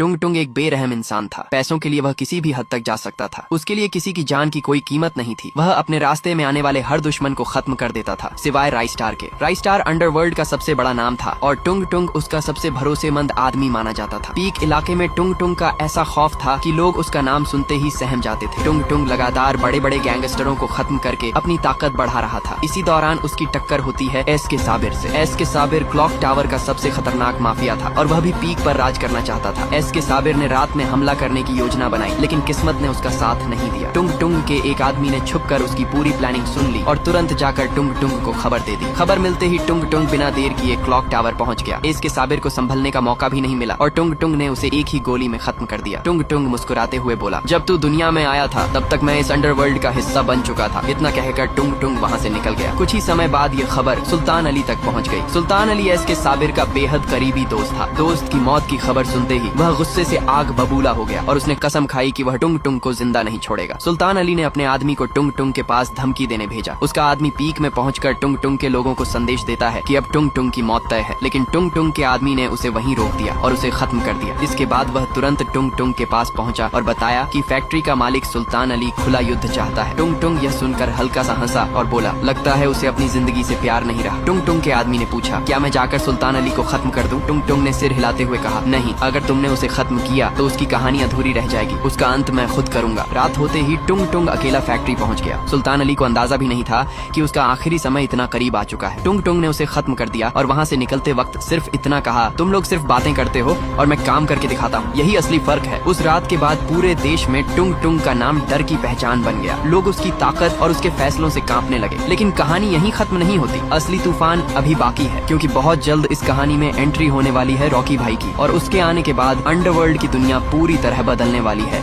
टुंग टुंग एक बेरहम इंसान था। पैसों के लिए वह किसी भी हद तक जा सकता था। उसके लिए किसी की जान की कोई कीमत नहीं थी। वह अपने रास्ते में आने वाले हर दुश्मन को खत्म कर देता था, सिवाय राइस्टार के। राइस्टार अंडरवर्ल्ड का सबसे बड़ा नाम था और टुंग टुंग उसका सबसे भरोसेमंद आदमी माना जाता था। पीक इलाके में टुंग टुंग का ऐसा खौफ था कि लोग उसका नाम सुनते ही सहम जाते थे। टुंग टुंग लगातार बड़े बड़े गैंगस्टरों को खत्म करके अपनी ताकत बढ़ा रहा था। इसी दौरान उसकी टक्कर होती है एस के साबिर से। एस के साबिर क्लॉक टावर का सबसे खतरनाक माफिया था और वह भी पीक पर राज करना चाहता था। एस के साबिर ने रात में हमला करने की योजना बनाई, लेकिन किस्मत ने उसका साथ नहीं दिया। टुंग टुंग के एक आदमी ने छुपकर उसकी पूरी प्लानिंग सुन ली और तुरंत जाकर टुंग टुंग को खबर दे दी। खबर मिलते ही टुंग टुंग बिना देर किए क्लॉक टावर पहुंच गया। एस के साबिर को संभलने का मौका भी नहीं मिला और टुंग टुंग ने उसे एक ही गोली में खत्म कर दिया। टुंग टुंग मुस्कुराते हुए बोला, जब तू दुनिया में आया था तब तक मैं इस अंडरवर्ल्ड का हिस्सा बन चुका था। इतना कहकर टुंग टुंग वहाँ से निकल गया। कुछ ही समय बाद ये खबर सुल्तान अली तक पहुँच गई। सुल्तान अली एस के साबिर का बेहद करीबी दोस्त था। दोस्त की मौत की खबर सुनते ही वह गुस्से से आग बबूला हो गया और उसने कसम खाई कि वह टुंग टुंग को जिंदा नहीं छोड़ेगा। सुल्तान अली ने अपने आदमी को टुंग टुंग के पास धमकी देने भेजा। उसका आदमी पीक में पहुंचकर टुंग टुंग के लोगों को संदेश देता है कि अब टुंग टुंग की मौत तय है, लेकिन टुंग टुंग के आदमी ने उसे वहीं रोक दिया और उसे खत्म कर दिया। इसके बाद वह तुरंत टुंग टुंग के पास पहुंचा और बताया कि फैक्ट्री का मालिक सुल्तान अली खुला युद्ध चाहता है। टुंग टुंग यह सुनकर हल्का सा हंसा और बोला, लगता है उसे अपनी जिंदगी से प्यार नहीं रहा। टुंग टुंग के आदमी ने पूछा, क्या मैं जाकर सुल्तान अली को खत्म कर दूं? टुंग टुंग ने सिर हिलाते हुए कहा, नहीं, अगर तुमने उसे खत्म किया तो उसकी कहानी अधूरी रह जाएगी। उसका अंत मैं खुद करूंगा। रात होते ही टुंग टुंग अकेला फैक्ट्री पहुंच गया। सुल्तान अली को अंदाजा भी नहीं था कि उसका आखिरी समय इतना करीब आ चुका है। टुंग टुंग ने उसे खत्म कर दिया और वहाँ से निकलते वक्त सिर्फ इतना कहा, तुम लोग सिर्फ बातें करते हो और मैं काम करके दिखाता हूँ, यही असली फर्क है। उस रात के बाद पूरे देश में टुंग टुंग का नाम डर की पहचान बन गया। लोग उसकी ताकत और उसके फैसलों से कांपने लगे। लेकिन कहानी यहीं खत्म नहीं होती। असली तूफान अभी बाकी है, क्योंकि बहुत जल्द इस कहानी में एंट्री होने वाली है रॉकी भाई की और उसके आने के बाद अंडरवर्ल्ड की दुनिया पूरी तरह बदलने वाली है।